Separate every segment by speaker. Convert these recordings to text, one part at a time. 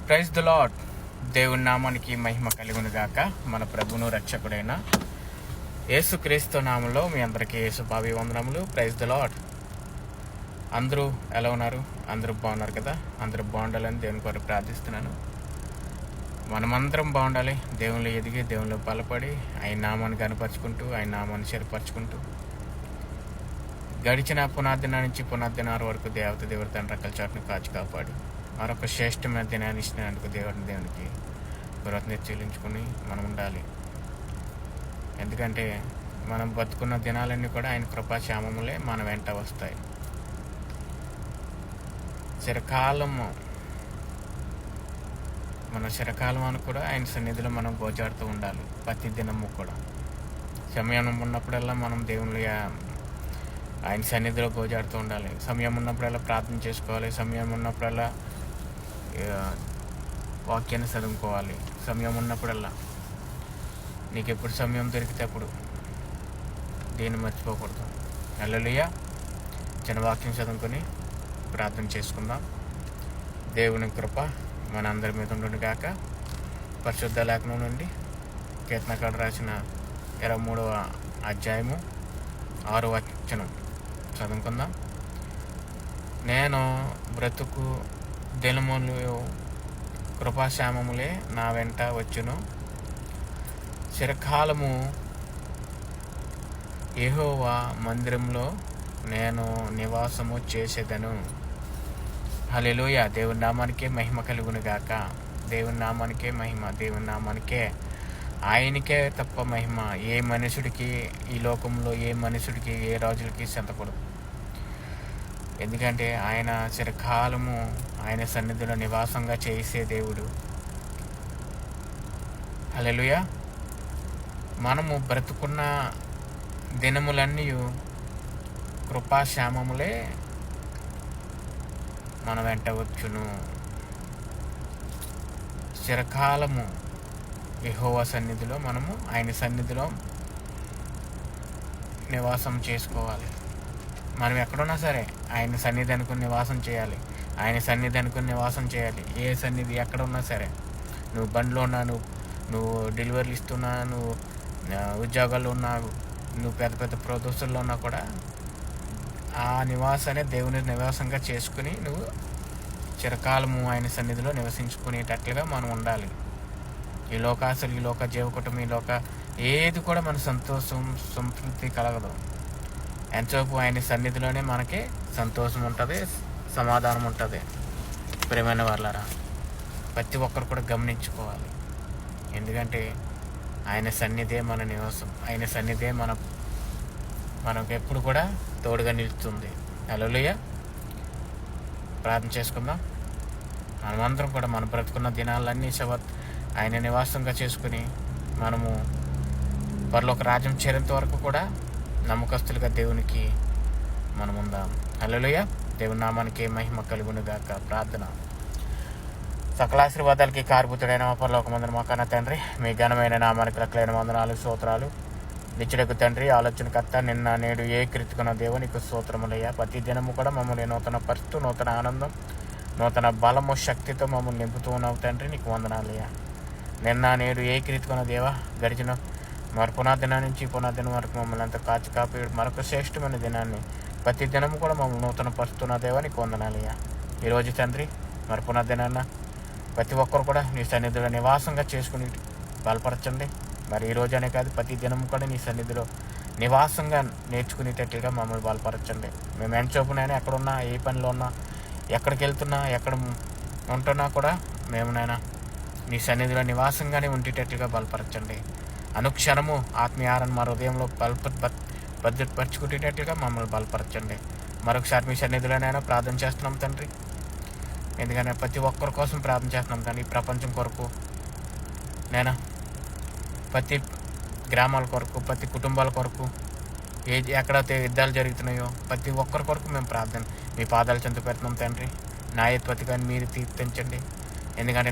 Speaker 1: Praise the lord. దేవుని నామానికి మహిమ కలుగును గాక. మన ప్రభువును రక్షకుడైన యేసుక్రీస్తు నామంలో మీ అందరికీ శుభాభివందనములు. Praise the lord. అందరూ ఎలా ఉన్నారు? అందరూ బాగున్నారు కదా? అందరూ బాగుండాలని దేవుని కొరకు ప్రార్థిస్తున్నాను. మనమందరం బాగుండాలి. దేవుళ్ళు ఎదిగి దేవుళ్ళు బలపడి ఆయన నామాన్ని కనపరుచుకుంటూ ఆయన నామాన్ని చెరపరచుకుంటూ గడిచిన పునాదిన నుంచి పునాదినారు వరకు దేవుడు తన రకల చాటును కాచి కాపాడు మరొక శ్రేష్టమైన దినాన్ని ఇచ్చినందుకు దేవునికి కృతజ్ఞత చెల్లించుకుని మనం ఉండాలి. ఎందుకంటే మనం బతుకున్న దినాలన్నీ కూడా ఆయన కృపాక్షేమములే మన వెంట వస్తాయి. చిరకాలం అని కూడా ఆయన సన్నిధిలో మనం గోజాడుతూ ఉండాలి. ప్రతి దినము కూడా సమయం ఉన్నప్పుడల్లా మనం దేవుని ఆయన సన్నిధిలో గోజాడుతూ ఉండాలి. సమయం ఉన్నప్పుడల్లా ప్రార్థన చేసుకోవాలి. సమయం ఉన్నప్పుడల్లా వాక్యాన్ని చదువుకోవాలి. సమయం ఉన్నప్పుడల్లా నీకు ఎప్పుడు సమయం దొరికితే అప్పుడు దీన్ని మర్చిపోకూడదు. హల్లెలూయా. చిన్న వాక్యం చదువుకొని ప్రార్థన చేసుకుందాం. దేవుని కృప మన అందరి మీద ఉండును గాక. పరిశుద్ధ లేఖనం నుండి కీర్తనకారుడు రాసిన 23వ అధ్యాయము 6వ వచనం చదువుకుందాం. నేను బ్రతుకు దినములు కృపాక్షేమములే నా వెంట వచ్చును. చిరకాలము యెహోవా మందిరంలో నేను నివాసము చేసేదను. హల్లెలూయా. దేవుని నామానికే మహిమ కలుగును గాక. దేవుని నామానికే మహిమ. దేవుని నామానికే ఆయనకే తప్ప మహిమ ఏ మనుషుడికి, ఈ లోకంలో ఏ మనుషుడికి, ఏ రాజులకి చెందకూడదు. ఎందుకంటే ఆయన చిరకాలము ఆయన సన్నిధిలో నివాసంగా చేసే దేవుడు. హల్లెలూయా. మనము బ్రతుకున్న దినములన్నీ కృపాక్షేమములే మన వెంట వచ్చును. చిరకాలము యెహోవా సన్నిధిలో మనము ఆయన సన్నిధిలో నివాసం చేసుకోవాలి. మనం ఎక్కడున్నా సరే ఆయన సన్నిధి అనుకుని నివాసం చేయాలి. ఆయన సన్నిధి అనుకుని నివాసం చేయాలి. ఏ సన్నిధి ఎక్కడ ఉన్నా సరే, నువ్వు బండిలో ఉన్నా, నువ్వు డెలివరీలు ఇస్తున్నా, నువ్వు ఉద్యోగాల్లో ఉన్నా, నువ్వు పెద్ద పెద్ద ప్రదోషుల్లో ఉన్నా కూడా ఆ నివాసాన్ని దేవుని నివాసంగా చేసుకుని నువ్వు చిరకాలము ఆయన సన్నిధిలో నివసించుకునేటట్లుగా మనం ఉండాలి. ఈ లోకాశలు, ఈ లోక జీవకుటం, ఈ లోక ఏది కూడా మన సంతృప్తి కలగదు. ఎంతసేపు ఆయన సన్నిధిలోనే మనకి సంతోషం ఉంటుంది, సమాధానం ఉంటుంది. ప్రియమైన వాళ్ళారా, ప్రతి ఒక్కరు కూడా గమనించుకోవాలి. ఎందుకంటే ఆయన సన్నిధే మన నివాసం. ఆయన సన్నిధే మనకు ఎప్పుడు కూడా తోడుగా నిలుస్తుంది. హల్లెలూయా. ప్రార్థన చేసుకుందాం. మనమందరం కూడా మన బ్రతుకున్న దినాలన్నీ ఆయన నివాసంగా చేసుకుని మనము పరలోక రాజ్యం చేరేంత వరకు కూడా నమ్మకస్తులుగా దేవునికి మనం ఉందాం. హల్లెలూయా. దేవుని నామానికి మహిమ కలుగును గాక. ప్రార్థన. సకల ఆశీర్వాదాలకి కారుభూతుడైన మా పరలోకమందున మా కన్న తండ్రి, మీ ఘనమైన నామానికి లెక్కలేని వందనాలు, స్తోత్రాలు. నిత్యుడకు తండ్రి, ఆలోచనకర్త, నిన్న నేడు ఏ కృతికున్న దేవునికి స్తోత్రములయ్యా. ప్రతి దినము కూడా మమ్మల్ని నూతన పరిస్థితి, నూతన ఆనందం, నూతన బలము, శక్తితో మమ్మల్ని నింపుతూ ఉన్నావు తండ్రి. నీకు వందనాలయ్యా. నిన్న నేడు ఏ కృతికున్న దేవా, గడిచిన మరి పునాదినం నుంచి పునాదినం వరకు మమ్మల్ని అంతా కాపి మరొక శ్రేష్టమైన దినాన్ని ప్రతి దినము కూడా మమ్మల్ని నూతన పరుస్తున్న దేవా, నీకు వందనాలయ్యా. ఈరోజు తండ్రి మరి పునాదినాన్న ప్రతి ఒక్కరు కూడా నీ సన్నిధిలో నివాసంగా చేసుకుని బలపరచండి. మరి ఈరోజు అనే కాదు, ప్రతి దినం కూడా నీ సన్నిధిలో నివాసంగా నేర్చుకునేటట్లుగా మమ్మల్ని బలపరచండి. మేము ఎంతసేపునైనా ఎక్కడున్నా, ఏ పనిలో ఉన్నా, ఎక్కడికి వెళ్తున్నా, ఎక్కడ ఉంటున్నా కూడా మేమునైనా నీ సన్నిధిలో నివాసంగానే ఉండేటట్లుగా బలపరచండి. అనుక్షణము ఆత్మీయాలను మా హృదయంలో భద్రపరచుకునేటట్లుగా మమ్మల్ని బలపరచండి. మరొకసారి మీ సన్నిధిలోనైనా ప్రార్థన చేస్తున్నాం తండ్రి. ఎందుకంటే ప్రతి ఒక్కరి కోసం ప్రార్థన చేస్తున్నాం తండ్రి. ఈ ప్రపంచం కొరకు నేనా, ప్రతి గ్రామాల కొరకు, ప్రతి కుటుంబాల కొరకు, ఎక్కడైతే యుద్ధాలు జరుగుతున్నాయో ప్రతి ఒక్కరి కొరకు మేము ప్రార్థన మీ పాదాలు చెంత పెడుతున్నాం తండ్రి. న్యాయత్వతి కానీ మీరు తీర్పించండి. ఎందుకంటే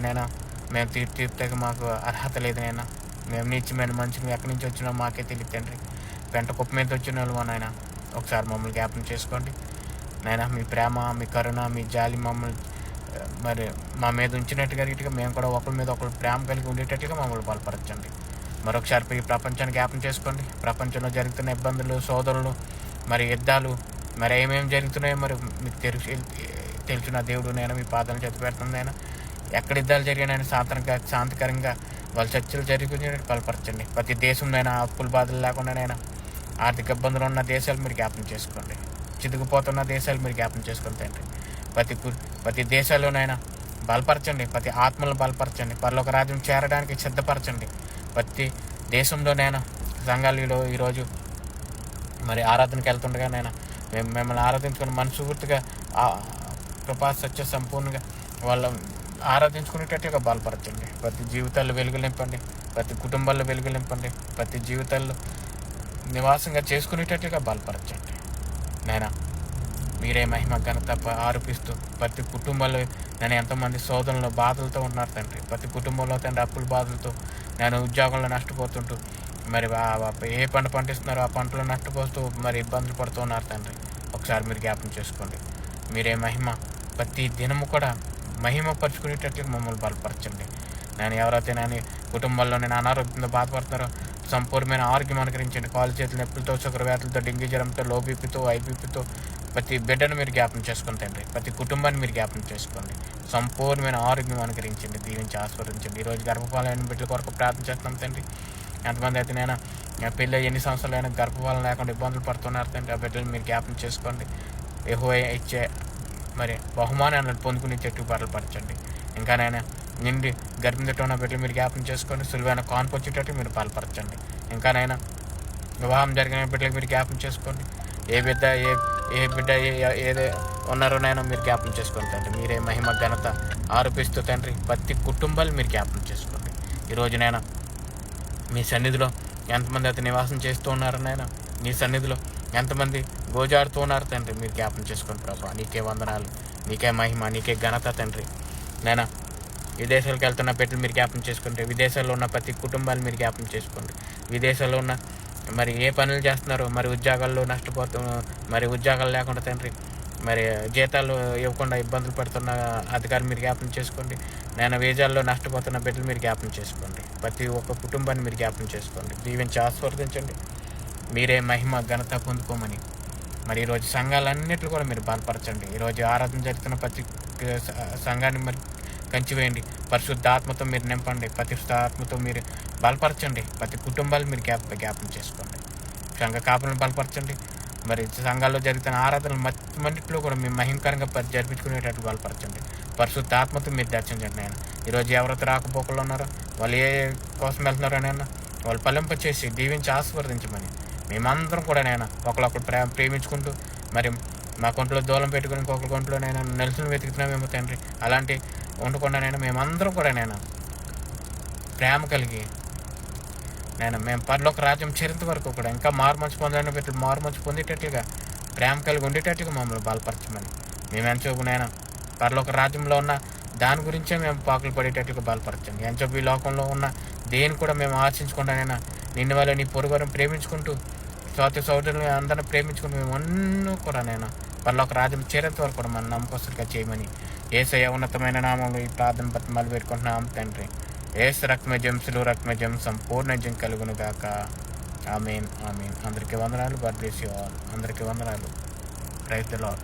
Speaker 1: మేము తీర్పుకి మాకు అర్హత లేదు నైనా. మేము నీచమైన మనుషులు ఎక్కడి నుంచి వచ్చినా మాకే తెలియదు తండ్రి. పెంట కుప్ప మీద వచ్చిన వాళ్ళు నాయన ఒకసారి మమ్మల్ని జ్ఞాపకం చేసుకోండి. నైనా మీ ప్రేమ, మీ కరుణ, మీ జాలి మమ్మల్ని మరి మా మీద ఉంచినట్టుగా మేము కూడా ఒకరి మీద ఒకరు ప్రేమ కలిగి ఉండేటట్టుగా మమ్మల్ని బలపరచండి. మరొకసారి ఈ ప్రపంచాన్ని జ్ఞాపం చేసుకోండి. ప్రపంచంలో జరుగుతున్న ఇబ్బందులు, శోధనలు, మరి యుద్ధాలు, మరి ఏమేమి జరుగుతున్నాయో మరి మీకు తెలిసిన దేవుడు నేను మీ పాదాలను చేతి పెడుతుందైనా. ఎక్కడ యుద్ధాలు జరిగినైనా శాంతికరంగా వాళ్ళ చర్చలు జరుగుతున్నట్టు బలపరచండి. ప్రతి దేశంలోనైనా అప్పుల బాధలు లేకుండానైనా ఆర్థిక ఇబ్బందులు ఉన్న దేశాలు మీరు జ్ఞాపం చేసుకోండి. చితికిపోతున్న దేశాలు మీరు జ్ఞాపం చేసుకోండి తండ్రి. ప్రతి దేశాల్లోనైనా బలపరచండి. ప్రతి ఆత్మలను బలపరచండి. పరలోక రాజ్యం చేరడానికి సిద్ధపరచండి. ప్రతి దేశంలోనైనా సంఘాలలో ఈరోజు మరి ఆరాధనకి వెళ్తుండగానైనా మేము మిమ్మల్ని ఆరాధించుకుని మనస్ఫూర్తిగా కృపా సత్య సంపూర్ణంగా వాళ్ళ ఆరాధించుకునేటట్టుగా బలపరచండి. ప్రతి జీవితాల్లో వెలుగు నింపండి. ప్రతి కుటుంబాల్లో వెలుగు నింపండి. ప్రతి జీవితాల్లో నివాసంగా చేసుకునేటట్టుగా బలపరచండి నాయనా. మీరే మహిమ ఘనత ఆరోపిస్తూ ప్రతి కుటుంబంలో నేను ఎంతోమంది శోధనలు బాధలతో ఉన్నారు తండ్రి. ప్రతి కుటుంబంలో తండ్రి అప్పుల బాధలతో నేను ఉద్యోగంలో నష్టపోతుంటూ మరి ఏ పంట పండిస్తున్నారో ఆ పంటలో నష్టపోతూ మరి ఇబ్బందులు పడుతూ ఉన్నారు తండ్రి. ఒకసారి మీరు జ్ఞాపం చేసుకోండి. మీరే మహిమ ప్రతి దినము కూడా మహిమ పరుచుకునేటట్లు మమ్మల్ని బలపరచండి. నేను ఎవరైతే నేను కుటుంబంలో నేను అనారోగ్యంతో బాధపడుతున్నారో సంపూర్ణమైన ఆరోగ్యం అనుకరించండి. కాలు చేతులు నొప్పులతో, షుగర్ వ్యాధులతో, డెంగ్యూ జ్వరంతో, లో బీపీతో, ఐబీపీతో ప్రతి బిడ్డను మీరు జ్ఞాపం చేసుకోండి తండ్రి. ప్రతి కుటుంబాన్ని మీరు జ్ఞాపం చేసుకోండి. సంపూర్ణమైన ఆరోగ్యం అనుకరించండి, దీవించి ఆస్వాదించండి. ఈరోజు గర్భఫలమైన బిడ్డల కొరకు ప్రార్థన చేస్తున్నాం తండ్రి. ఎంతమంది అయితే నేను పెళ్ళి ఎన్ని సంవత్సరాలు అయినా గర్భఫలం లేకుండా ఇబ్బందులు పడుతున్నారు తండ్రి. ఆ బిడ్డలు మీరు జ్ఞాపం చేసుకోండి. యెహోవా ఇచ్చే మరి బహుమానాలను పొందుకునే చెట్టు బలపరచండి. ఇంకా నేను నిండి గర్భిణితో ఉన్న బిడ్డలు మీరు జ్ఞాపం చేసుకోండి. సులువైన కాన్పు వచ్చేటట్టు మీరు బలపరచండి. ఇంకా నైనా వివాహం జరిగిన బిడ్డలకు మీరు జ్ఞాపం చేసుకోండి. ఏ బిడ్డ ఏదే ఉన్నారో నైనా మీరు జ్ఞాపం చేసుకోండి తండ్రి. మీరే మహిమ ఘనత ఆరోపిస్తూ తండ్రి ప్రతి కుటుంబాలు మీరు జ్ఞాపం చేసుకోండి. ఈరోజు నైనా మీ సన్నిధిలో ఎంతమంది అయితే నివాసం చేస్తూ ఉన్నారు నైనా, నీ సన్నిధిలో ఎంతమంది గోజాడుతూ ఉన్నారు తండ్రి, మీరు జ్ఞాపం చేసుకోండి ప్రభా. నీకే వందనాలు, నీకే మహిమ, నీకే ఘనత తండ్రి. నైనా విదేశాలకు వెళ్తున్న బిడ్డలు మీరు జ్ఞాపం చేసుకోండి. విదేశాల్లో ఉన్న ప్రతి కుటుంబాలు మీరు జ్ఞాపం చేసుకోండి. విదేశాల్లో ఉన్న మరి ఏ పనులు చేస్తున్నారో మరి ఉద్యోగాల్లో మరి ఉద్యోగాలు లేకుండా తండ్రి మరి జీతాలు ఇవ్వకుండా ఇబ్బందులు పడుతున్న అధికారులు మీరు జ్ఞాపం చేసుకోండి. నేను వీజాల్లో నష్టపోతున్న బిడ్డలు మీరు జ్ఞాపం చేసుకోండి. ప్రతి ఒక్క కుటుంబాన్ని మీరు జ్ఞాపం చేసుకోండి. దీవించి ఆస్వాదించండి. మీరే మహిమ ఘనత పొందుకోమని మరి ఈరోజు సంఘాలన్నింటిలో కూడా మీరు బలపరచండి. ఈరోజు ఆరాధన జరుగుతున్న ప్రతి సంఘాన్ని మరి కంచివేయండి. పరిశుద్ధాత్మతో మీరు నింపండి. పరిశుద్ధాత్మతో మీరు బలపరచండి. ప్రతి కుటుంబాలు మీరు జ్ఞాపం చేసుకోండి. సంఘ కాపులను బలపరచండి. మరి సంఘాల్లో జరుగుతున్న ఆరాధనలు మన్నింటిలో కూడా మేము మహిమకరంగా జరిపించుకునేటట్టు బలపరచండి. పరిశుద్ధాత్మతో మీరు దర్శించండి. నేను ఈరోజు ఎవరైతే రాకపోకలు ఉన్నారో వాళ్ళు ఏ కోసం వెళ్తున్నారో నేను వాళ్ళు ఫలింపచేసి దీవించి ఆశీర్వదించమని మేమందరం కూడా నేను ఒకళ్ళొకరు ప్రేమించుకుంటూ మరి మా కొంట్లో దూలం పెట్టుకుని ఇంకొకరి కొంట్లో నేను నెలసులు వెతుకుతున్నామేమో తండ్రి. అలాంటి ఉండకుండా మేమందరం కూడా ప్రేమ కలిగి మేము పరలోక రాజ్యం చేరేంత వరకు కూడా ఇంకా మారుమనసు పొందని పెట్టి మారుమనసు పొందేటట్లుగా ప్రేమ కలిగి ఉండేటట్టుగా మమ్మల్ని బలపరచమని మేము ఎంచోపు పరలోక రాజ్యంలో ఉన్న దాని గురించే మేము పాకులు పడేటట్టుగా బలపరచండి. ఎంచోపు ఈ లోకంలో ఉన్న దేని కూడా మేము ఆశించకుండా నిన్ను వల్ల నీ పొరుగురం ప్రేమించుకుంటూ సోదరులు అందరిని ప్రేమించుకుంటూ మేము అన్నీ కూడా పరలోక రాజ్యం చేరేంత వరకు కూడా మన నమ్మకస్తులుగా చేయమని యేసయ్య ఉన్నతమైన నామంలో ఈ ప్రార్థన బతిమాలు పెట్టుకుంటున్నాం తండ్రి. యేసు రక్తమే జంసులు రక్తమే జం సంపూర్ణ జం కలుగును గాక. ఆమేన్ ఆమేన్. అందరికీ వందనాలు. God bless you all. అందరికీ వందనాలు. Praise the lord.